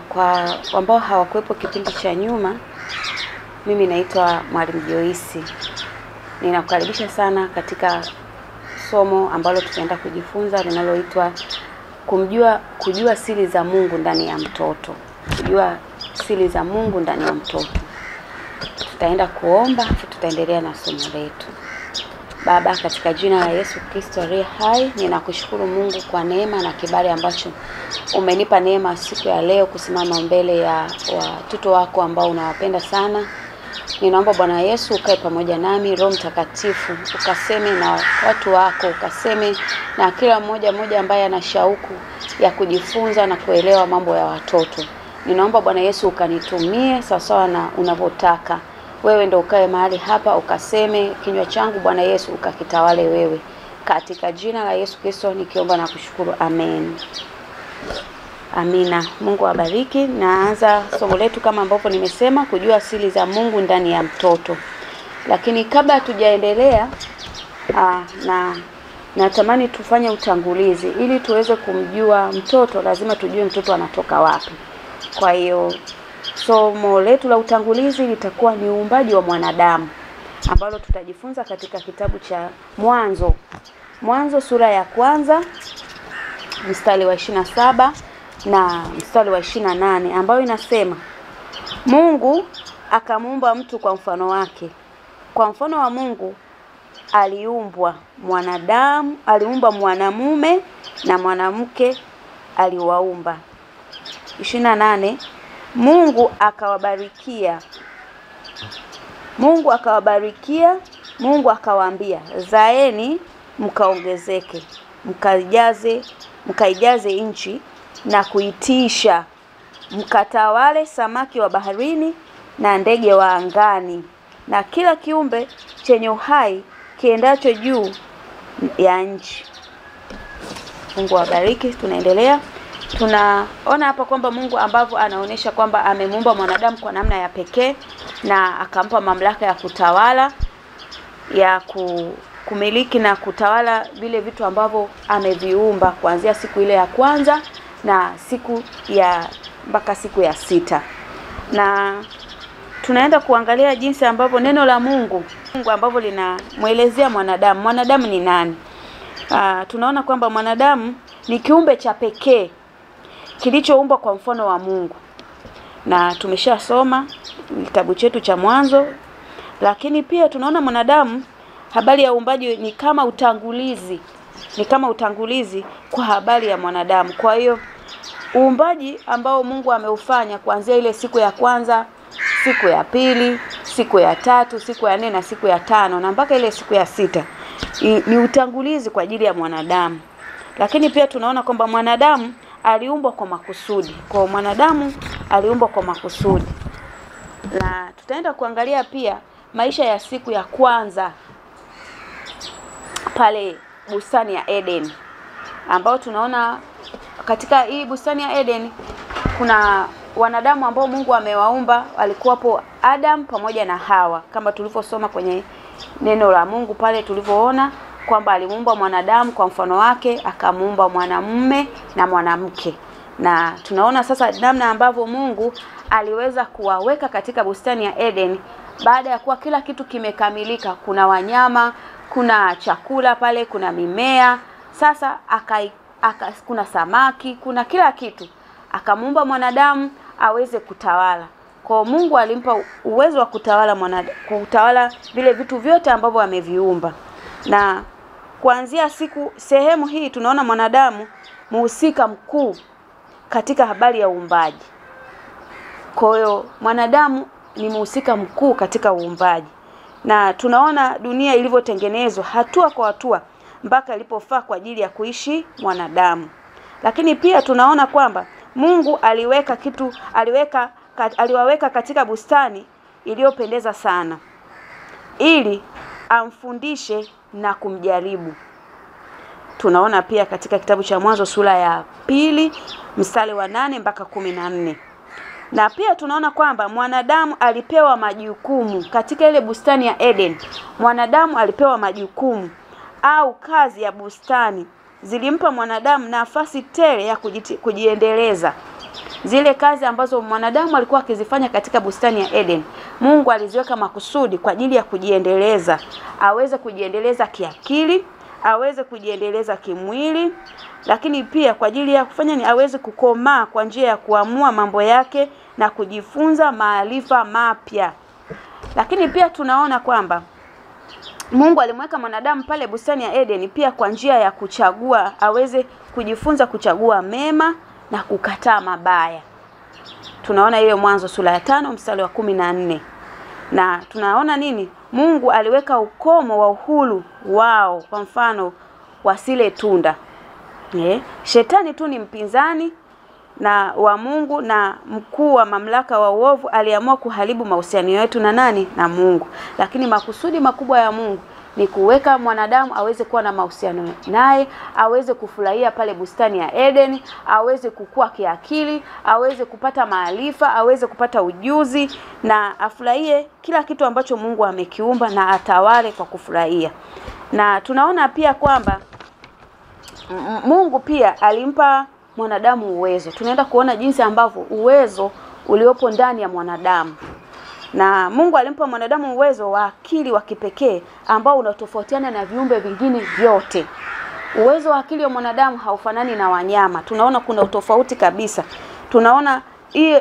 Kwa ambao hawakuwepo kipindi cha nyuma, mimi naitwa Mwalimu Joyce. Ninakukaribisha sana katika somo ambalo tutaenda kujifunza linaloitwa kujua siri za Mungu ndani ya mtoto. Kujua siri za Mungu ndani ya mtoto. Tutaenda kuomba, tutaendelea na somo letu. Baba, katika jina la Yesu Kristo aliye hai, ninakushukuru Mungu kwa neema na kibali ambacho umenipa neema siku ya leo kusimama mbele ya watoto wako ambao unawapenda sana. Ninaomba Bwana Yesu ukae pamoja nami, Roho Mtakatifu ukaseme na watu wako, ukaseme na kila mmoja ambaye ana shauku ya kujifunza na kuelewa mambo ya watoto. Ninaomba Bwana Yesu ukanitumie sawasawa na unavyotaka. Wewe ndio ukae mahali hapa, ukaseme kinywa changu Bwana Yesu ukakitawale wewe. Katika jina la Yesu Kristo nikiomba na kushukuru. Amen. Amina. Mungu awabariki. Naanza somo letu kama ambavyo nimesema, kujua siri za Mungu ndani ya mtoto. Lakini kabla hatujaendelea, natamani tufanye utangulizi. Ili tuweze kumjua mtoto, lazima tujue mtoto anatoka wapi. Kwa hiyo somo letu la utangulizi litakuwa ni uumbaji wa mwanadamu, ambalo tutajifunza katika kitabu cha Mwanzo. Mwanzo sura ya kwanza mstari wa 27 na mstari wa 28, ambayo inasema, Mungu akamuumba mtu kwa mfano wake. Kwa mfano wa Mungu aliumbwa mwanadamu, aliumba mwanamume na mwanamke aliwaumba. 28, Mungu akawabarikia. Mungu akawaambia, zaeni mkaongezeke, mkaijaze nchi na kuitisha, mkatawale samaki wa baharini na ndege wa angani na kila kiumbe chenye uhai kiendacho juu ya nchi. Mungu awabariki. Tunaendelea. Tunaona hapa kwamba Mungu ambavyo anaonesha kwamba amemuumba mwanadamu kwa namna ya pekee na akampa mamlaka ya kutawala, ya kumiliki na kutawala vile vitu ambavyo ameviumba kuanzia siku ile ya kwanza na mpaka siku ya 6. Na tunaenda kuangalia jinsi ambavyo neno la Mungu ambavyo linamuelezea mwanadamu. Mwanadamu ni nani? Tunaona kwamba mwanadamu ni kiumbe cha pekee kilichoumbwa kwa mfano wa Mungu. Na tumeshasoma kitabu chetu cha Mwanzo. Lakini pia tunaona mwanadamu, habari ya uumbaji ni kama utangulizi kwa habari ya mwanadamu. Kwa hiyo uumbaji ambao Mungu ameufanya kuanzia ile siku ya kwanza, siku ya pili, siku ya 3, siku ya 4 na siku ya 5 na mpaka ile siku ya 6 ni utangulizi kwa ajili ya mwanadamu. Lakini pia tunaona kwamba mwanadamu aliumbwa kwa makusudi. Kwa mwanadamu aliumbwa kwa makusudi. Na tutaenda kuangalia pia maisha ya siku ya kwanza pale bustani ya Eden, ambao tunaona katika hii bustani ya Eden kuna wanadamu ambao Mungu amewaumba. Walikuwapo Adam pamoja na Hawa, kama tulivyosoma kwenye neno la Mungu pale tulivyoona kwamba alimuumba mwanadamu kwa mfano wake, akamuumba mwanamume na mwanamke. Na tunaona sasa namna ambavyo Mungu aliweza kuwaweka katika bustani ya Eden baada ya kuwa kila kitu kimekamilika. Kuna wanyama, kuna chakula pale, kuna mimea. Sasa kuna samaki, kuna kila kitu. Akamuumba mwanadamu aweze kutawala. Kwa Mungu alimpa uwezo wa kutawala vile vitu vyote ambavyo ameviumba. Na kuanzia sehemu hii tunaona mwanadamu muhusika mkuu katika habari ya uumbaji. Kwa hiyo mwanadamu ni muhusika mkuu katika uumbaji. Na tunaona dunia ilivyotengenezwa hatua kwa hatua mpaka ilipofaa kwa ajili ya kuishi mwanadamu. Lakini pia tunaona kwamba Mungu aliwaweka katika bustani iliyopendeza sana ili amfundishe na kumjaribu. Tunaona pia katika kitabu cha Mwanzo sura ya 2 mstari wa 8 mpaka 14. Na pia tunaona kwamba mwanadamu alipewa majukumu katika ile bustani ya Eden. Mwanadamu alipewa majukumu au kazi ya bustani zilimpa mwanadamu nafasi tele ya kujiendeleza Zile kazi ambazo mwanadamu alikuwa akizifanya katika bustani ya Eden, Mungu aliziweka makusudi kwa ajili ya kujiendeleza, aweze kujiendeleza kiakili, aweze kujiendeleza kimwili, lakini pia kwa ajili ya kufanya ni aweze kukomaa kwa njia ya kuamua mambo yake na kujifunza maarifa mapya. Lakini pia tunaona kwamba Mungu alimweka mwanadamu pale bustani ya Eden pia kwa njia ya kuchagua, aweze kujifunza kuchagua mema na kukataa mabaya. Tunaona hiyo Mwanzo sura ya 5 mstari wa 14. Na tunaona nini? Mungu aliweka ukomo wa uhuru wao, kwa mfano wasile tunda. Shetani tu ni mpinzani na wa Mungu, na mkuu wa mamlaka wa uovu aliamua kuharibu mahusiano yetu na nani? Na Mungu. Lakini makusudi makubwa ya Mungu ni kuweka mwanadamu aweze kuwa na mahusiano naye, aweze kufurahia pale bustani ya Eden, aweze kukua kiakili, aweze kupata maarifa, aweze kupata ujuzi, na afurahie kila kitu ambacho Mungu amekiumba na atawale kwa kufurahia. Na tunaona pia kwamba Mungu pia alimpa mwanadamu uwezo. Tunaenda kuona jinsi ambavyo uwezo uliopo ndani ya mwanadamu. Na Mungu alimpa mwanadamu uwezo wa akili wa kipekee ambao unatofautiana na viumbe vingine vyote. Uwezo wa akili wa mwanadamu haufanani na wanyama. Tunaona kuna utofauti kabisa. Tunaona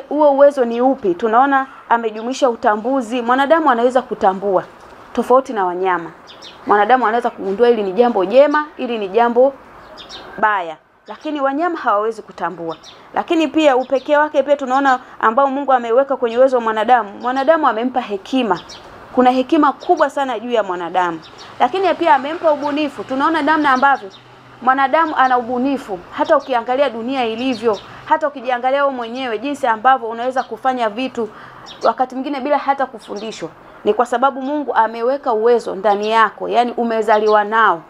huo uwezo ni upi? Tunaona amejumuisha utambuzi. Mwanadamu anaweza kutambua tofauti na wanyama. Mwanadamu anaweza kugundua hili ni jambo jema, hili ni jambo baya, lakini wanyama hawawezi kutambua. Lakini pia upekee wake pia tunaona ambao Mungu ameweka kwenye uwezo wa mwanadamu. Mwanadamu amempa hekima. Kuna hekima kubwa sana juu ya mwanadamu. Lakini pia amempa ubunifu. Tunaona namna ambavyo mwanadamu ana ubunifu. Hata ukiangalia dunia ilivyo, hata ukijiangalia wewe mwenyewe jinsi ambavyo unaweza kufanya vitu wakati mwingine bila hata kufundishwa, ni kwa sababu Mungu ameweka uwezo ndani yako, yani umezaliwa nao.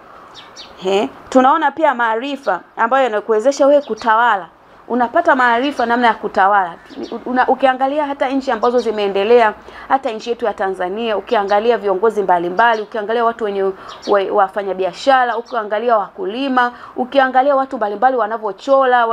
Tunaona pia maarifa ambayo yanakuwezesha wewe kutawala. Unapata maarifa namna ya kutawala. Ukiangalia hata nchi ambazo zimeendelea, hata nchi yetu ya Tanzania, ukiangalia viongozi mbalimbali, ukiangalia watu wenye wafanya biashara, ukiangalia wakulima, ukiangalia watu mbalimbali wanavyochora,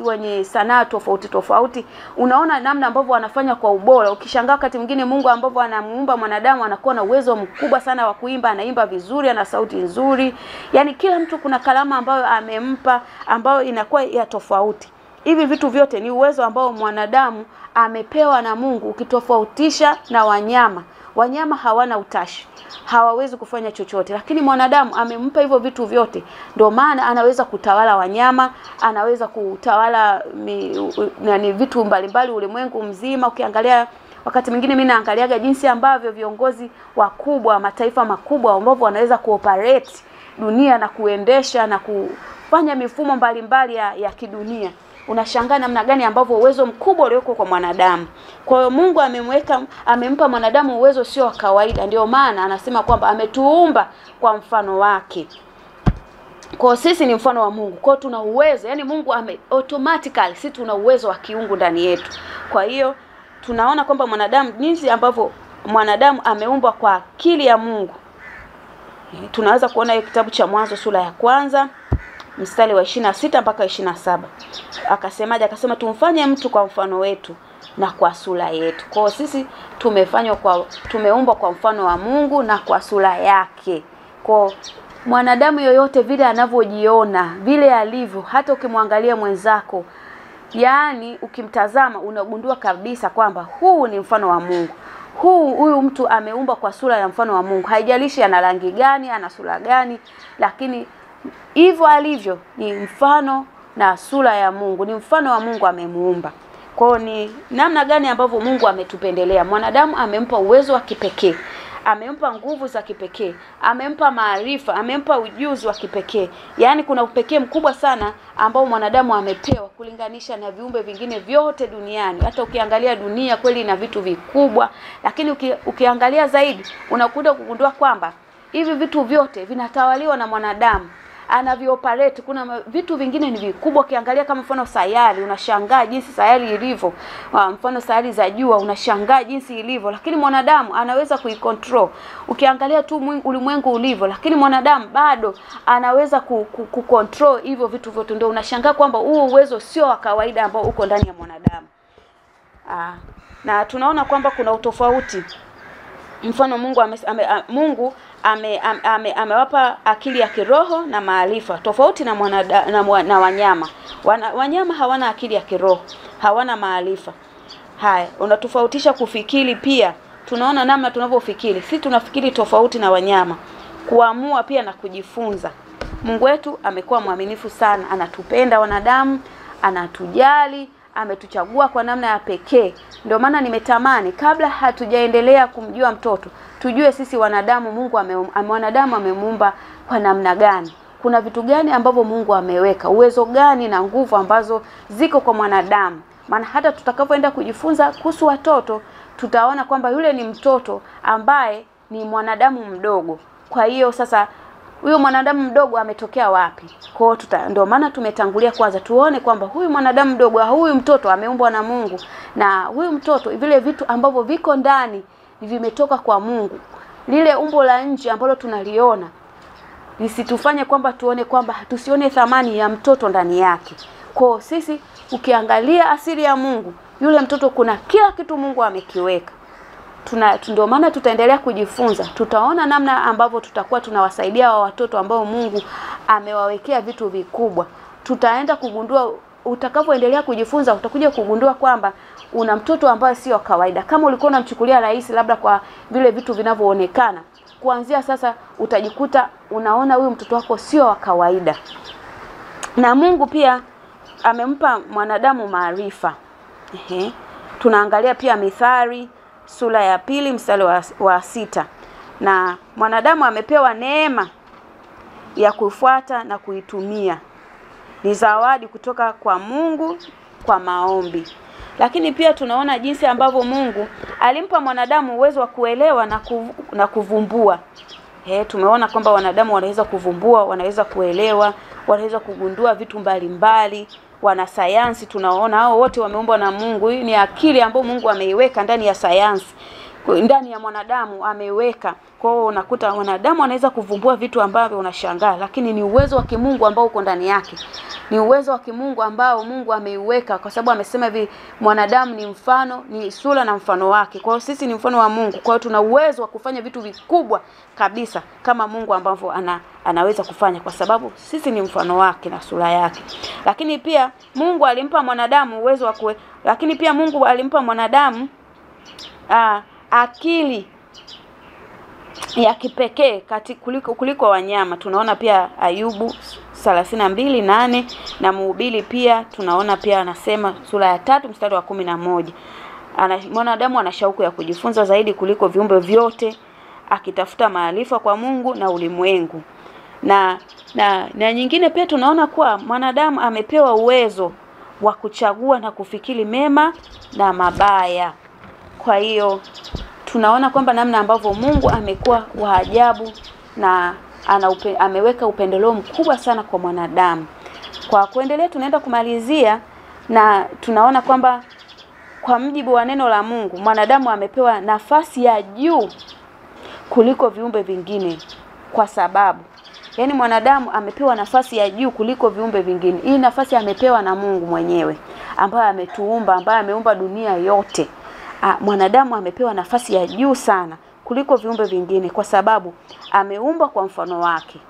wenye sanaa tofauti tofauti, unaona namna ambavyo wanafanya kwa ubora. Ukishangaa wakati mwingine Mungu ambavyo anamuumba mwanadamu anakuwa na uwezo mkubwa sana wa kuimba, anaimba vizuri, ana sauti nzuri. Yaani kila mtu kuna kalama ambayo amempa ambayo inakuwa ya tofauti. Hivi vitu vyote ni uwezo ambao mwanadamu amepewa na Mungu, ukitofautisha na wanyama. Wanyama hawana utashi, hawawezi kufanya chochote, lakini mwanadamu amempa hivyo vitu vyote. Ndio maana anaweza kutawala wanyama, anaweza kutawala vitu mbalimbali ulimwengu mzima. Ukiangalia wakati mwingine mimi naangaliaga jinsi ambavyo viongozi wakubwa, mataifa makubwa ambavyo wanaweza kuoperate dunia na kuendesha na kufanya mifumo mbalimbali ya kidunia. Unashangaa namna gani ambavyo uwezo mkubwa ulioko kwa mwanadamu. Kwa hiyo Mungu amempa mwanadamu uwezo sio wa kawaida. Ndio maana anasema kwamba ametuumba kwa mfano wake. Kwa sisi ni mfano wa Mungu. Kwa tuna uwezo, yani Mungu automatically sisi tuna uwezo wa kiungu ndani yetu. Kwa hiyo tunaona kwamba mwanadamu, jinsi ambavyo mwanadamu ameumbwa kwa akili ya Mungu. Tunaweza kuona hiyo kitabu cha Mwanzo sura ya 1 mstari wa 26 mpaka 27. Akasemaje? Akasema tumfanye mtu kwa mfano wetu na kwa sura yetu. Kwa sisi tumeumbwa kwa mfano wa Mungu na kwa sura yake. Kwa mwanadamu yoyote vile anavyojiona, vile alivyo, hata ukimwangalia mwenzako, yani ukimtazama unagundua kabisa kwamba huu ni mfano wa Mungu. Huyu mtu ameumba kwa sura ya mfano wa Mungu. Haijalishi ana rangi gani, ana sura gani, lakini hivyo alivyo ni mfano na sura ya Mungu. Ni mfano wa Mungu amemuumba. Kwa hiyo ni namna gani ambavyo Mungu ametupendelea. Mwanadamu amempa uwezo wa kipekee, amempa nguvu za kipekee, amempa maarifa, amempa ujuzi wa kipekee. Yaani kuna upekee mkubwa sana ambao mwanadamu amepewa kulinganisha na viumbe vingine vyote duniani. Hata ukiangalia dunia kweli ina vitu vikubwa, lakini ukiangalia zaidi unakuja kugundua kwamba hivi vitu vyote vinatawaliwa na mwanadamu. anavyoperate. Kuna vitu vingine ni vikubwa, ukiangalia kama mfano sayari, unashangaa jinsi sayari ilivyo. Mfano sayari za jua, unashangaa jinsi ilivyo, lakini mwanadamu anaweza kuicontrol. Ukiangalia tu ulimwengu ulivyo, lakini mwanadamu bado anaweza kucontrol hivyo vitu vyote. Ndio unashangaa kwamba huo uwezo sio wa kawaida ambao uko ndani ya mwanadamu. Na tunaona kwamba kuna utofauti. Mfano Mungu amewapa akili ya kiroho na maarifa, tofauti na na wanyama. Wanyama hawana akili ya kiroho, hawana maarifa. Haya, unatofautisha kufikiri pia. Tunaona namna tunavyofikiri. Sisi tunafikiri tofauti na wanyama. Kuamua pia na kujifunza. Mungu wetu amekuwa mwaminifu sana, anatupenda wanadamu, anatujali, ametuchagua kwa namna ya pekee. Ndio maana nimetamani kabla hatujaendelea kumjua mtoto, tujue sisi wanadamu Mungu wanadamu amemuumba kwa namna gani. Kuna vitu gani ambavyo Mungu ameweka, uwezo gani na nguvu ambazo ziko kwa mwanadamu. Maana hata tutakapoenda kujifunza kuhusu watoto, tutaona kwamba yule ni mtoto ambaye ni mwanadamu mdogo. Kwa hiyo sasa huyo mwanadamu mdogo ametokea wapi? Kwa hiyo ndio maana tumetangulia kwanza tuone kwamba huyu mwanadamu mdogo, huyu mtoto ameumbwa na Mungu, na huyu mtoto vile vitu ambavyo viko ndani vimetoka kwa Mungu. Lile umbo la nje ambalo tunaliona lisitufanye kwamba tuone kwamba tusione thamani ya mtoto ndani yake. Kwa sisi ukiangalia asili ya Mungu, yule mtoto kuna kila kitu Mungu amekiweka. Ndio maana tutaendelea kujifunza. Tutaona namna ambavyo tutakuwa tunawasaidia watoto ambao Mungu amewawekea vitu vikubwa. Tutaenda kugundua, utakapoendelea kujifunza utakuja kugundua kwamba una mtoto ambaye sio kawaida. Kama ulikuwa unamchukulia rahisi labda kwa vile vitu vinavyoonekana, kuanzia sasa utajikuta unaona huyu mtoto wako sio wa kawaida. Na Mungu pia amempa mwanadamu maarifa. Tunaangalia pia Mithali sura ya 2 mstari wa 6. Na mwanadamu amepewa neema ya kufuata na kuitumia. Ni zawadi kutoka kwa Mungu kwa maombi. Lakini pia tunaona jinsi ambavyo Mungu alimpa mwanadamu uwezo wa kuelewa na kuvumbua. Tumeona kwamba wanadamu wanaweza kuvumbua, wanaweza kuelewa, wanaweza kugundua vitu mbalimbali. Wanasayansi tunaona hao wote wameumbwa na Mungu. Hii ni akili ambayo Mungu ameiweka ndani ya sayansi, ndani ya mwanadamu ameiweka. Kwa hiyo unakuta wanadamu anaweza kuvumbua vitu ambavyo unashangaa, lakini ni uwezo wa kimungu ambao uko ndani yake. Ni uwezo wa kimungu ambao Mungu ameiweka, kwa sababu amesema hivi mwanadamu ni mfano, ni sura na mfano wake. Kwa hiyo sisi ni mfano wa Mungu. Kwa hiyo tuna uwezo wa kufanya vitu vikubwa kabisa kama Mungu ambavyo anaweza kufanya, kwa sababu sisi ni mfano wake na sura yake. Lakini pia Mungu alimpa mwanadamu uwezo wa lakini pia Mungu alimpa mwanadamu akili ya kipekee kuliko wanyama. Tunaona pia Ayubu 32:8 na Mhubiri pia tunaona pia anasema sura ya 3 mstari wa 11. Mwanadamu ana shauku ya kujifunza zaidi kuliko viumbe vyote, akitafuta maarifa kwa Mungu na ulimwengu. Na nyingine pia tunaona kuwa mwanadamu amepewa uwezo wa kuchagua na kufikiri mema na mabaya. Kwa hiyo tunaona kwamba namna ambavyo Mungu amekuwa wa ajabu na ameweka upendeleo mkubwa sana kwa mwanadamu. Kwa kuendelea tunaenda kumalizia na tunaona kwamba kwa mjibu wa neno la Mungu, mwanadamu amepewa nafasi ya juu kuliko viumbe vingine, kwa sababu mwanadamu amepewa nafasi ya juu kuliko viumbe vingine. Hii nafasi amepewa na Mungu mwenyewe ambaye ametuumba, ambaye ameumba dunia yote. Mwanadamu amepewa nafasi ya juu sana kuliko viumbe vingine, kwa sababu ameumbwa kwa mfano wake.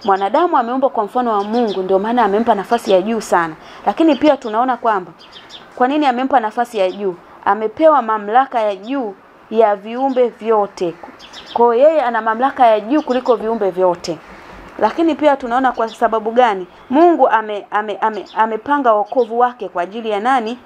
Mwanadamu ameumbwa kwa mfano wa Mungu, ndio maana amempa nafasi ya juu sana. Lakini pia tunaona kwamba kwa nini amempa nafasi ya juu? Amepewa mamlaka ya juu ya viumbe vyote. Kwa hiyo yeye ana mamlaka ya juu kuliko viumbe vyote. Lakini pia tunaona kwa sababu gani? Mungu amepanga wokovu wake kwa ajili ya nani?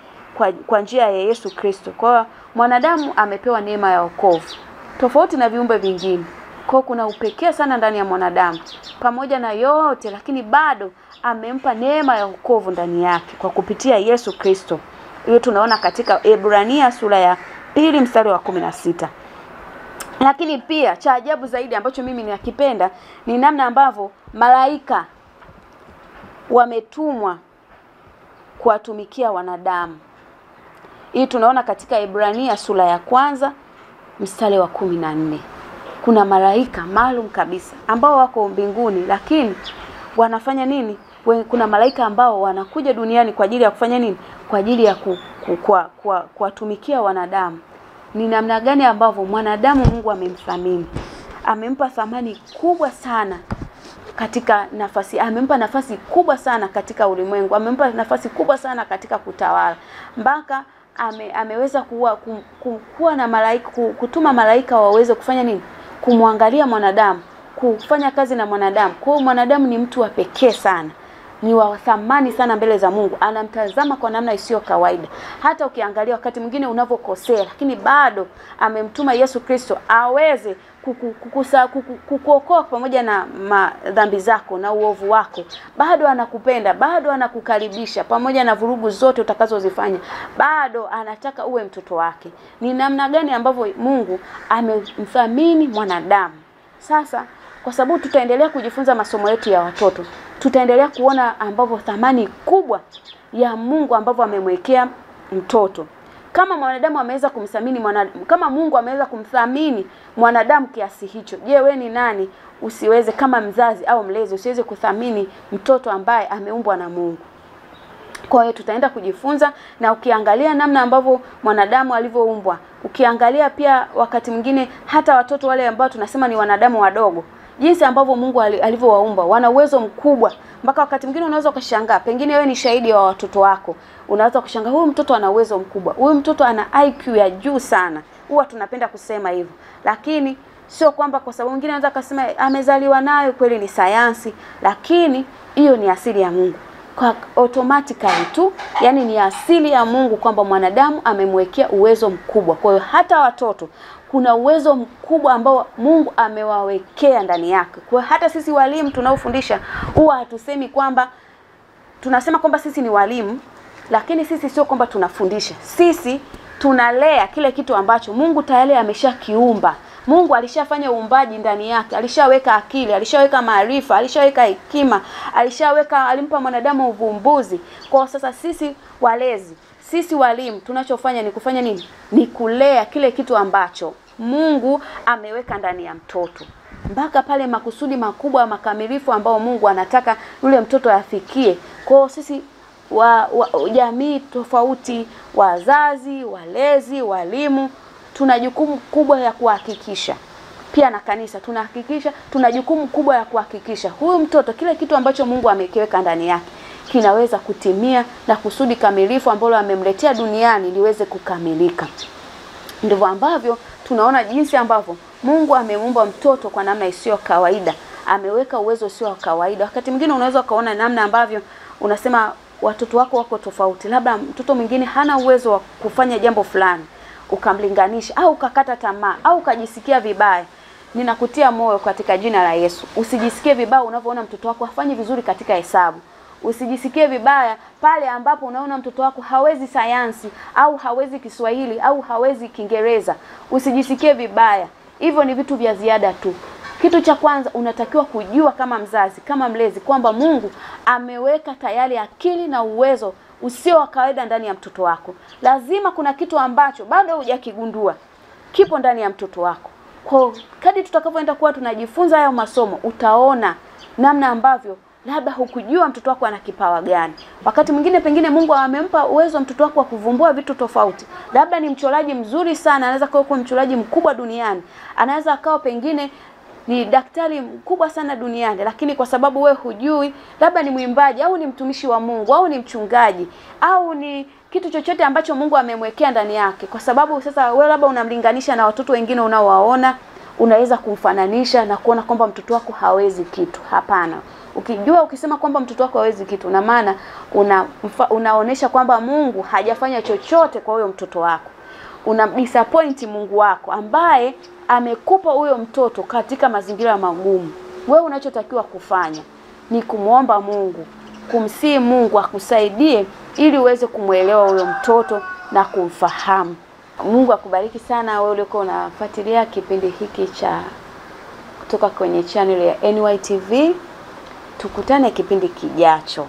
Kwa njia ya Yesu Kristo. Kwa mwanadamu amepewa neema ya wokovu tofauti na viumbe vingine. Kwa kuna upekee sana ndani ya mwanadamu. Pamoja na yote, lakini bado amempa neema ya wokovu ndani yake kwa kupitia Yesu Kristo. Hiyo tunaona katika Ebrania sura ya 2 mstari wa 16. Lakini pia cha ajabu zaidi ambacho mimi ninakipenda ni namna ambavyo malaika wametumwa kuwatumikia wanadamu. Hii tunaona katika Ibrania sura ya 1 mstari wa 14. Kuna malaika maalum kabisa ambao wako mbinguni, lakini wanafanya nini? Kuna malaika ambao wanakuja duniani kwa ajili ya kufanya nini? Kwa ajili ya kuwatumikia wanadamu. Ni namna gani ambavyo mwanadamu Mungu amemthamini? Amempa thamani kubwa sana katika nafasi, amempa nafasi kubwa sana katika ulimwengu, amempa nafasi kubwa sana katika kutawala. Mpaka ameweza kuwa na malaika, kutuma malaika waweze kufanya nini? Kumwangalia mwanadamu, kufanya kazi na mwanadamu. Kwa hiyo mwanadamu ni mtu wa pekee sana, ni wa thamani sana mbele za Mungu. Anamtazama kwa namna isiyo kawaida. Hata ukiangalia wakati mwingine unavokosea, lakini bado amemtuma Yesu Kristo aweze kukuokoa pamoja na dhambi zako na uovu wako. Bado anakupenda, bado anakukaribisha pamoja na vurugu zote utakazozifanya. Bado anataka uwe mtoto wake. Ni namna gani ambavyo Mungu amemthamini mwanadamu. Sasa kwa sababu tutaendelea kujifunza masomo yetu ya watoto, tutaendelea kuona ambavyo thamani kubwa ya Mungu ambavyo amemwekea mtoto. Kama mwanadamu ameweza kumthamini kama Mungu ameweza kumthamini mwanadamu kiasi hicho, je, wewe ni nani usiweze kama mzazi au mlezi usiweze kuthamini mtoto ambaye ameumbwa na Mungu? Kwa hiyo tutaenda kujifunza, na ukiangalia namna ambavyo mwanadamu alivyoumbwa, ukiangalia pia wakati mwingine hata watoto wale ambao tunasema ni wanadamu wadogo, jinsi ambavyo Mungu alivyowaumba, wana uwezo mkubwa. Mpaka wakati mwingine unaweza kushangaa, pengine wewe ni shahidi wa watoto wako, unaweza kushangaa huyu mtoto ana uwezo mkubwa, huyu mtoto ana IQ ya juu sana. Huwa tunapenda kusema hivyo, lakini sio kwamba kwa sababu mwingine anaweza kusema amezaliwa nayo, kweli ni sayansi, lakini hiyo ni asili ya Mungu. Kwa automatically tu, yani ni asili ya Mungu kwamba mwanadamu amemwekea uwezo mkubwa. Kwa hiyo hata watoto kuna uwezo mkubwa ambao Mungu amewawekea ndani yake. Kwa hiyo hata sisi walimu tunaofundisha huwa hatusemi kwamba, tunasema kwamba sisi ni walimu, lakini sisi sio kwamba tunafundisha. Sisi tunalea kile kitu ambacho Mungu tayari ameshakiumba. Mungu alishafanya uumbaji ndani yake, alishaweka akili, alishaweka maarifa, alishaweka hekima, alimpa mwanadamu uvumbuzi. Kwa sasa sisi walezi, sisi walimu, tunachofanya ni kufanya nini? Ni kulea kile kitu ambacho Mungu ameweka ndani ya mtoto, mpaka pale makusudi makubwa makamilifu ambao Mungu anataka yule mtoto afikie. Kwa sisi jamii tofauti, wazazi, walezi, walimu, tuna jukumu kubwa ya kuhakikisha, pia na kanisa tuna jukumu kubwa ya kuhakikisha huyu mtoto kile kitu ambacho Mungu amekiweka ndani yake kinaweza kutimia na kusudi kamilifu ambalo amemletea duniani liweze kukamilika. Ndivyo ambavyo tunaona jinsi ambavyo Mungu ameumba mtoto kwa namna isiyo kawaida. Ameweka uwezo usio kawaida. Wakati mwingine unaweza kaona namna ambavyo unasema watoto wako tofauti. Labda mtoto mwingine hana uwezo wa kufanya jambo fulani, ukamlinganisha au ukakata tamaa au ukajisikia vibaya. Ninakutia moyo katika jina la Yesu. Usijisikie vibaya unapoona mtoto wako hafanyi vizuri katika hesabu. Usijisikie vibaya pale ambapo unaona mtoto wako hawezi sayansi au hawezi Kiswahili au hawezi Kiingereza. Usijisikie vibaya. Hivyo ni vitu vya ziada tu. Kitu cha kwanza unatakiwa kujua kama mzazi, kama mlezi, kwamba Mungu ameweka tayari akili na uwezo usio wa kawaida ndani ya mtoto wako. Lazima kuna kitu ambacho bado hujakigundua kipo ndani ya mtoto wako. Kwa kadri tutakavyoenda kuwa tunajifunza hayo masomo, utaona namna ambavyo labda hukujua mtoto wako ana kipawa gani. Wakati mwingine pengine Mungu amempa uwezo mtoto wako wa kuvumbua vitu tofauti. Labda ni mchoraji mzuri sana, anaweza kuwa mchoraji mkubwa duniani. Anaweza akawa pengine ni daktari mkubwa sana duniani, lakini kwa sababu we hujui, labda ni mwimbaji au ni mtumishi wa Mungu au ni mchungaji au ni kitu chochote ambacho Mungu amemwekea ndani yake. Kwa sababu sasa wewe labda unamlinganisha na watoto wengine unaowaona, unaweza kumfananisha na kuona kwamba mtoto wako hawezi kitu. Hapana. Ukisema kwamba mtoto wako hawezi kitu, na maana unaonesha kwamba Mungu hajafanya chochote kwa huyo mtoto wako. Unamdisappoint Mungu wako ambaye amekupa huyo mtoto katika mazingira magumu. Wewe unachotakiwa kufanya ni kumuomba Mungu, kumsihi Mungu akusaidie ili uweze kumuelewa huyo mtoto na kumfahamu. Mungu akubariki sana wewe uliokuwa unafuatilia kipindi hiki cha kutoka kwenye channel ya NYTV. Tukutane kipindi kijacho.